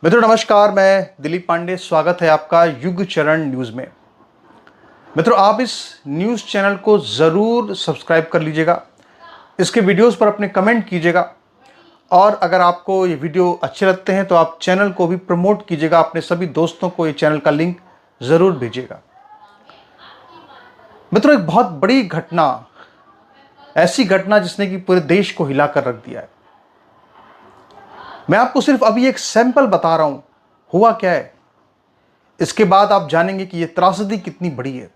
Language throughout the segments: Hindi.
मित्रों नमस्कार, मैं दिलीप पांडे। स्वागत है आपका युग चरण न्यूज़ में। मित्रों, आप इस न्यूज़ चैनल को ज़रूर सब्सक्राइब कर लीजिएगा, इसके वीडियोस पर अपने कमेंट कीजिएगा और अगर आपको ये वीडियो अच्छे लगते हैं तो आप चैनल को भी प्रमोट कीजिएगा, अपने सभी दोस्तों को ये चैनल का लिंक ज़रूर भेजिएगा। मित्रों, एक बहुत बड़ी घटना, ऐसी घटना जिसने कि पूरे देश को हिला कर रख दिया है। मैं आपको सिर्फ अभी एक सैंपल बता रहा हूं, हुआ क्या है। इसके बाद आप जानेंगे कि यह त्रासदी कितनी बड़ी है।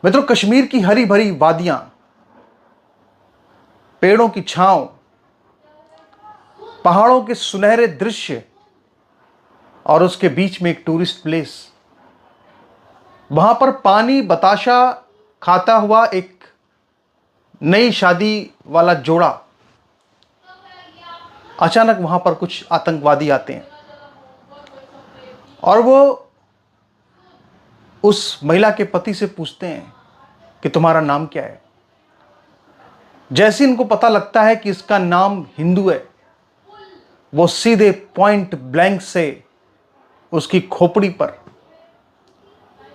मित्रों, कश्मीर की हरी भरी वादियां, पेड़ों की छांव, पहाड़ों के सुनहरे दृश्य और उसके बीच में एक टूरिस्ट प्लेस। वहां पर पानी बताशा खाता हुआ एक नई शादी वाला जोड़ा, अचानक वहां पर कुछ आतंकवादी आते हैं और वो उस महिला के पति से पूछते हैं कि तुम्हारा नाम क्या है। जैसे इनको पता लगता है कि इसका नाम हिंदू है, वो सीधे पॉइंट ब्लैंक से उसकी खोपड़ी पर,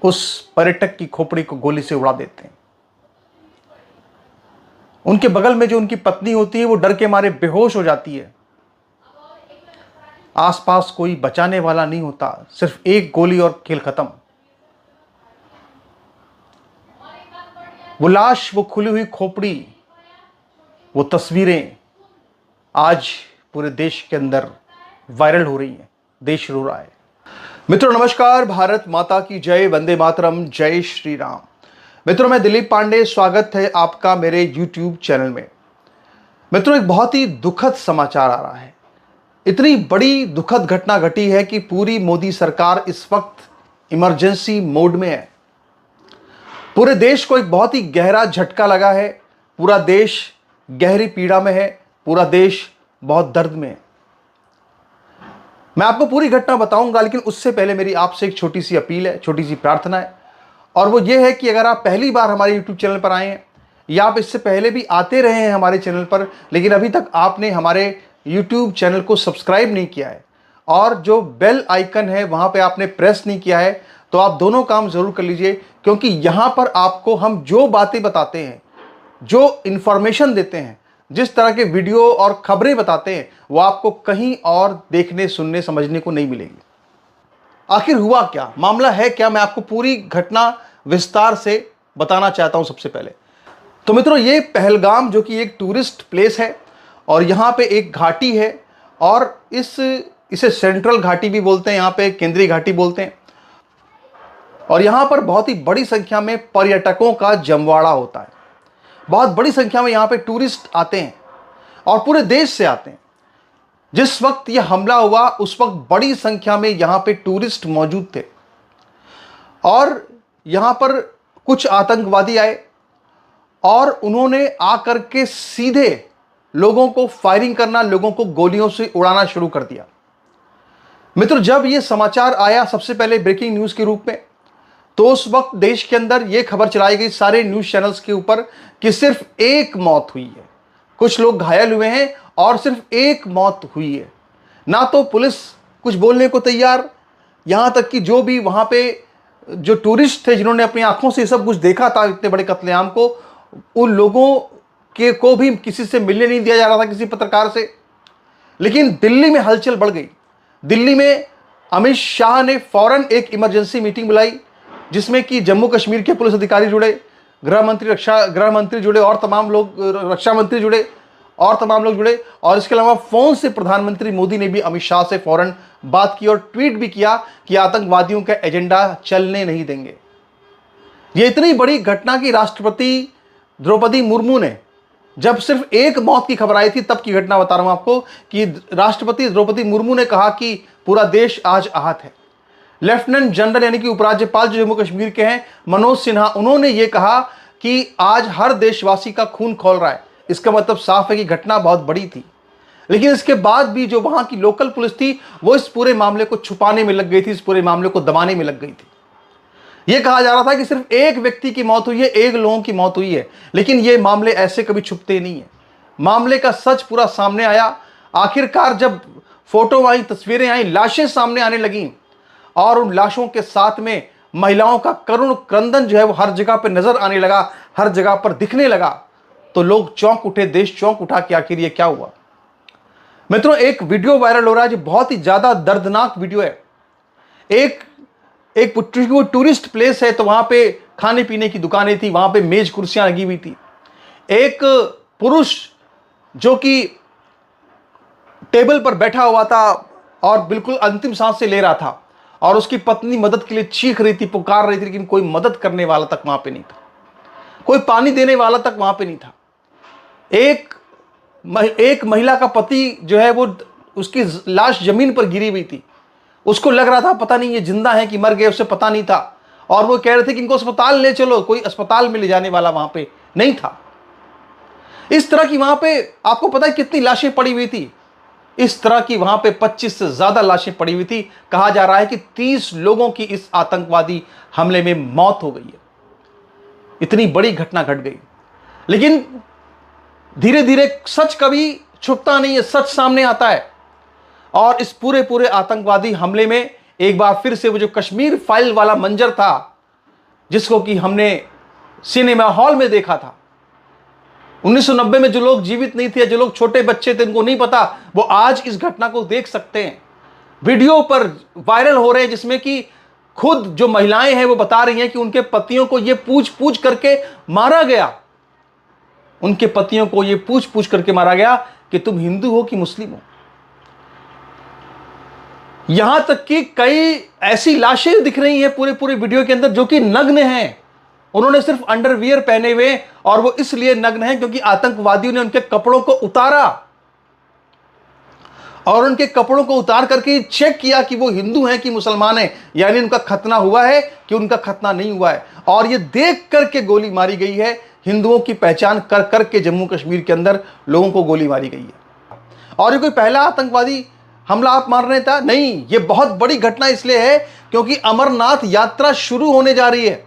उस पर्यटक की खोपड़ी को गोली से उड़ा देते हैं। उनके बगल में जो उनकी पत्नी होती है वो डर के मारे बेहोश हो जाती है। आसपास कोई बचाने वाला नहीं होता, सिर्फ एक गोली और खेल खत्म। वो लाश, वो खुली हुई खोपड़ी, वो तस्वीरें आज पूरे देश के अंदर वायरल हो रही हैं। देश रो रहा है। मित्रों नमस्कार, भारत माता की जय, वंदे मातरम, जय श्री राम। मित्रों, मैं दिलीप पांडे, स्वागत है आपका मेरे YouTube चैनल में। मित्रों, एक बहुत ही दुखद समाचार आ रहा है। इतनी बड़ी दुखद घटना घटी है कि पूरी मोदी सरकार इस वक्त इमरजेंसी मोड में है। पूरे देश को एक बहुत ही गहरा झटका लगा है। पूरा देश गहरी पीड़ा में है, पूरा देश बहुत दर्द में है। मैं आपको पूरी घटना बताऊंगा, लेकिन उससे पहले मेरी आपसे एक छोटी सी अपील है, छोटी सी प्रार्थना है, और वो ये है कि अगर आप पहली बार हमारे YouTube चैनल पर आए हैं या आप इससे पहले भी आते रहे हैं हमारे चैनल पर, लेकिन अभी तक आपने हमारे YouTube चैनल को सब्सक्राइब नहीं किया है और जो बेल आइकन है वहां पे आपने प्रेस नहीं किया है, तो आप दोनों काम जरूर कर लीजिए, क्योंकि यहां पर आपको हम जो बातें बताते हैं, जो इंफॉर्मेशन देते हैं, जिस तरह के वीडियो और खबरें बताते हैं, वो आपको कहीं और देखने, सुनने, समझने को नहीं मिलेगी। आखिर हुआ क्या, मामला है क्या, मैं आपको पूरी घटना विस्तार से बताना चाहता हूं। सबसे पहले तो मित्रों, ये पहलगाम जो कि एक टूरिस्ट प्लेस है और यहाँ पे एक घाटी है और इसे सेंट्रल घाटी भी बोलते हैं, यहाँ पे केंद्रीय घाटी बोलते हैं। और यहाँ पर बहुत ही बड़ी संख्या में पर्यटकों का जमवाड़ा होता है। बहुत बड़ी संख्या में यहाँ पे टूरिस्ट आते हैं और पूरे देश से आते हैं। जिस वक्त यह हमला हुआ उस वक्त बड़ी संख्या में यहाँ पे टूरिस्ट मौजूद थे और यहाँ पर कुछ आतंकवादी आए और उन्होंने आकर के सीधे लोगों को फायरिंग करना, लोगों को गोलियों से उड़ाना शुरू कर दिया। मित्र, जब यह समाचार आया सबसे पहले ब्रेकिंग न्यूज के रूप में, तो उस वक्त देश के अंदर यह खबर चलाई गई सारे न्यूज चैनल्स के ऊपर कि सिर्फ एक मौत हुई है, कुछ लोग घायल हुए हैं और सिर्फ एक मौत हुई है। ना तो पुलिस कुछ बोलने को तैयार, यहां तक कि जो भी वहां पे जो टूरिस्ट थे जिन्होंने अपनी आंखों से सब कुछ देखा था, इतने बड़े कत्लेआम को, उन लोगों को भी किसी से मिलने नहीं दिया जा रहा था, किसी पत्रकार से। लेकिन दिल्ली में हलचल बढ़ गई। दिल्ली में अमित शाह ने फौरन एक इमरजेंसी मीटिंग बुलाई, जिसमें कि जम्मू कश्मीर के पुलिस अधिकारी जुड़े, गृह मंत्री जुड़े और तमाम लोग, रक्षा मंत्री जुड़े और तमाम लोग जुड़े। और इसके अलावा फोन से प्रधानमंत्री मोदी ने भी अमित शाह से फौरन बात की और ट्वीट भी किया कि आतंकवादियों का एजेंडा चलने नहीं देंगे। यह इतनी बड़ी घटना कि राष्ट्रपति द्रौपदी मुर्मू ने, जब सिर्फ एक मौत की खबर आई थी तब की घटना बता रहा हूं आपको, कि राष्ट्रपति द्रौपदी मुर्मू ने कहा कि पूरा देश आज आहत है। लेफ्टिनेंट जनरल यानी कि उपराज्यपाल जो जम्मू कश्मीर के हैं, मनोज सिन्हा, उन्होंने ये कहा कि आज हर देशवासी का खून खौल रहा है। इसका मतलब साफ है कि घटना बहुत बड़ी थी। लेकिन इसके बाद भी जो वहां की लोकल पुलिस थी वो इस पूरे मामले को छुपाने में लग गई थी, इस पूरे मामले को दबाने में लग गई थी। यह कहा जा रहा था कि सिर्फ एक व्यक्ति की मौत हुई है, एक लोगों की मौत हुई है, लेकिन ये मामले ऐसे कभी छुपते नहीं है। मामले का सच पूरा सामने आया। आखिरकार जब फोटो आई, तस्वीरें आई, लाशें सामने आने लगी और उन लाशों के साथ में महिलाओं का करुण क्रंदन जो है वो हर जगह पर नजर आने लगा, हर जगह पर दिखने लगा, तो लोग चौंक उठे, देश चौंक उठा कि आखिर ये क्या हुआ। मित्रों, एक वीडियो वायरल हो रहा है जो बहुत ही ज्यादा दर्दनाक वीडियो है। एक टूरिस्ट प्लेस है, तो वहां पे खाने पीने की दुकानें थी, वहां पे मेज कुर्सियां लगी हुई थी। एक पुरुष जो कि टेबल पर बैठा हुआ था और बिल्कुल अंतिम सांस से ले रहा था, और उसकी पत्नी मदद के लिए चीख रही थी, पुकार रही थी, लेकिन कोई मदद करने वाला तक वहां पे नहीं था, कोई पानी देने वाला तक वहां पे नहीं था। एक महिला का पति जो है वो, उसकी लाश जमीन पर गिरी हुई थी, उसको लग रहा था पता नहीं ये जिंदा है कि मर गए, उसे पता नहीं था, और वो कह रहे थे कि इनको अस्पताल ले चलो, कोई अस्पताल में ले जाने वाला वहां पे नहीं था। इस तरह की वहां पे आपको पता है कितनी लाशें पड़ी हुई थी? इस तरह की वहां पे 25 से ज्यादा लाशें पड़ी हुई थी। कहा जा रहा है कि 30 लोगों की इस आतंकवादी हमले में मौत हो गई है। इतनी बड़ी घटना घट गई, लेकिन धीरे धीरे सच कभी छुपता नहीं है, सच सामने आता है। और इस पूरे आतंकवादी हमले में एक बार फिर से वो जो कश्मीर फाइल वाला मंजर था, जिसको कि हमने सिनेमा हॉल में देखा था, 1990 में जो लोग जीवित नहीं थे, जो लोग छोटे बच्चे थे, उनको नहीं पता, वो आज इस घटना को देख सकते हैं। वीडियो पर वायरल हो रहे हैं जिसमें कि खुद जो महिलाएं हैं वो बता रही हैं कि उनके पतियों को ये पूछ पूछ करके मारा गया, उनके पतियों को ये पूछ पूछ करके मारा गया कि तुम हिंदू हो कि मुस्लिम हो। यहां तक कि कई ऐसी लाशें दिख रही हैं पूरे वीडियो के अंदर जो कि नग्न हैं, उन्होंने सिर्फ अंडरवियर पहने हुए, और वो इसलिए नग्न हैं क्योंकि आतंकवादियों ने उनके कपड़ों को उतारा और उनके कपड़ों को उतार करके चेक किया कि वो हिंदू हैं कि मुसलमान हैं, यानी उनका खतना हुआ है कि उनका खतना नहीं हुआ है। और ये देख करके गोली मारी गई है, हिंदुओं की पहचान कर करके जम्मू कश्मीर के अंदर लोगों को गोली मारी गई है। और ये कोई पहला आतंकवादी हमला आप मारने था नहीं, ये बहुत बड़ी घटना इसलिए है क्योंकि अमरनाथ यात्रा शुरू होने जा रही है।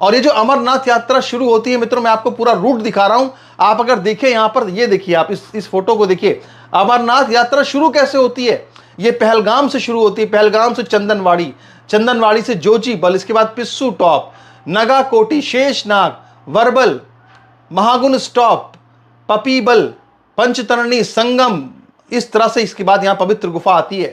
और ये जो अमरनाथ यात्रा शुरू होती है मित्रों, मैं आपको पूरा रूट दिखा रहा हूं, आप अगर देखें यहां पर, ये देखिए आप इस फोटो को देखिए, अमरनाथ यात्रा शुरू कैसे होती है। ये पहलगाम से शुरू होती है, पहलगाम से चंदनवाड़ी, चंदनवाड़ी से जोजीबल, इसके बाद पिस्सू टॉप, नगा कोटी, शेषनाग, वर्बल, महागुन स्टॉप, पपीबल, पंचतरणी, संगम, इस तरह से इसके बाद यहां पवित्र गुफा आती है।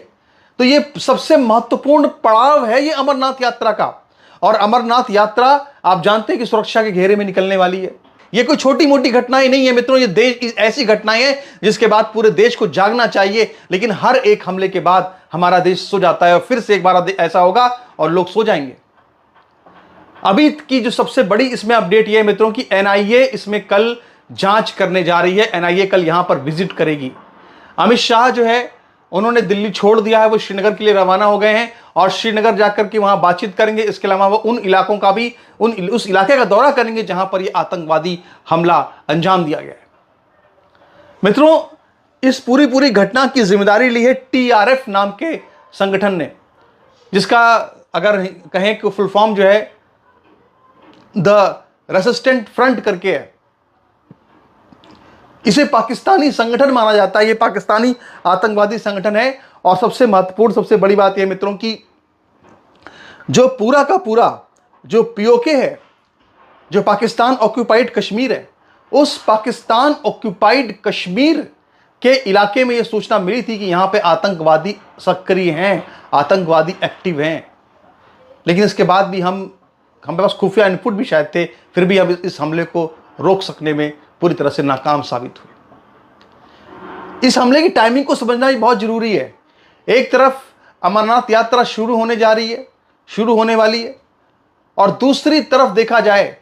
तो ये सबसे महत्वपूर्ण पड़ाव है ये अमरनाथ यात्रा का। और अमरनाथ यात्रा आप जानते हैं कि सुरक्षा के घेरे में निकलने वाली है। ये कोई छोटी मोटी घटनाएं नहीं है मित्रों, ये देश ऐसी घटनाएं हैं जिसके बाद पूरे देश को जागना चाहिए, लेकिन हर एक हमले के बाद हमारा देश सो जाता है और फिर से एक बार ऐसा होगा और लोग सो जाएंगे। अभी की जो सबसे बड़ी इसमें अपडेट यह है मित्रों की एनआईए इसमें कल जांच करने जा रही है। एनआईए कल यहां पर विजिट करेगी। अमित शाह जो है उन्होंने दिल्ली छोड़ दिया है, वो श्रीनगर के लिए रवाना हो गए हैं और श्रीनगर जाकर के वहां बातचीत करेंगे। इसके अलावा वो उन इलाकों का भी उस इलाके का दौरा करेंगे जहां पर ये आतंकवादी हमला अंजाम दिया गया है। मित्रों, इस पूरी घटना की जिम्मेदारी ली है टीआरएफ नाम के संगठन ने, जिसका अगर कहें कि फुल फॉर्म जो है द रेसिस्टेंट फ्रंट करके है। इसे पाकिस्तानी संगठन माना जाता है, ये पाकिस्तानी आतंकवादी संगठन है। और सबसे महत्वपूर्ण, सबसे बड़ी बात यह मित्रों की, जो पूरा का पूरा जो पीओके है, जो पाकिस्तान ऑक्यूपाइड कश्मीर है, उस पाकिस्तान ऑक्यूपाइड कश्मीर के इलाके में यह सूचना मिली थी कि यहां पे आतंकवादी सक्रिय हैं, आतंकवादी एक्टिव हैं। लेकिन इसके बाद भी हमारे पास खुफिया इनपुट भी शायद थे, फिर भी हम इस हमले को रोक सकने में पूरी तरह से नाकाम साबित हुए। इस हमले की टाइमिंग को समझना भी बहुत जरूरी है। एक तरफ अमरनाथ यात्रा शुरू होने जा रही है, शुरू होने वाली है, और दूसरी तरफ देखा जाए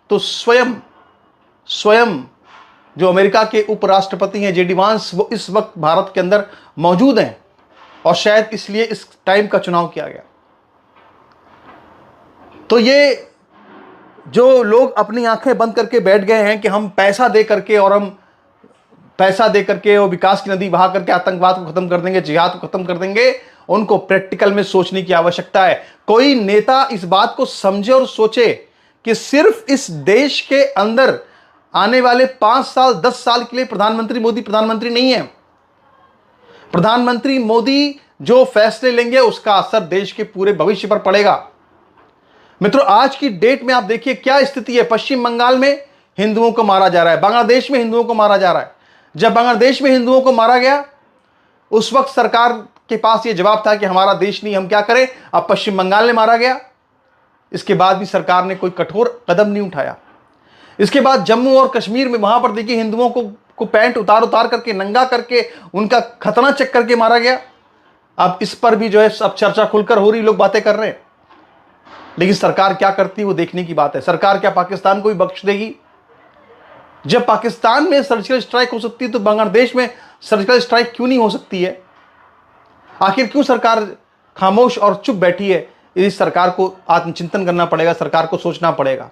तो स्वयं जो अमेरिका के उपराष्ट्रपति हैं जेडी वांस, वो इस वक्त भारत के अंदर मौजूद हैं और शायद इसलिए इस टाइम का चुनाव किया गया। तो ये जो लोग अपनी आंखें बंद करके बैठ गए हैं कि हम पैसा दे करके और विकास की नदी बहा करके आतंकवाद को खत्म कर देंगे, जिहाद को खत्म कर देंगे, उनको प्रैक्टिकल में सोचने की आवश्यकता है। कोई नेता इस बात को समझे और सोचे कि सिर्फ इस देश के अंदर आने वाले 5 साल 10 साल के लिए प्रधानमंत्री मोदी प्रधानमंत्री नहीं है। प्रधानमंत्री मोदी जो फैसले लेंगे उसका असर देश के पूरे भविष्य पर पड़ेगा। मित्रों, आज की डेट में आप देखिए क्या स्थिति है। पश्चिम बंगाल में हिंदुओं को मारा जा रहा है, बांग्लादेश में हिंदुओं को मारा जा रहा है। जब बांग्लादेश में हिंदुओं को मारा गया उस वक्त सरकार के पास यह जवाब था कि हमारा देश नहीं, हम क्या करें। अब पश्चिम बंगाल में मारा गया, इसके बाद भी सरकार ने कोई कठोर कदम नहीं उठाया। इसके बाद जम्मू और कश्मीर में वहां पर देखिए हिंदुओं को पैंट उतार करके, नंगा करके, उनका खतना चेक करके मारा गया। अब इस पर भी जो है अब चर्चा खुलकर हो रही, लोग बातें कर रहे हैं। लेकिन सरकार क्या करती है वो देखने की बात है। सरकार क्या पाकिस्तान को भी बख्श देगी? जब पाकिस्तान में सर्जिकल स्ट्राइक हो सकती है तो बांग्लादेश में सर्जिकल स्ट्राइक क्यों नहीं हो सकती है? आखिर क्यों सरकार खामोश और चुप बैठी है? इस सरकार को आत्मचिंतन करना पड़ेगा, सरकार को सोचना पड़ेगा।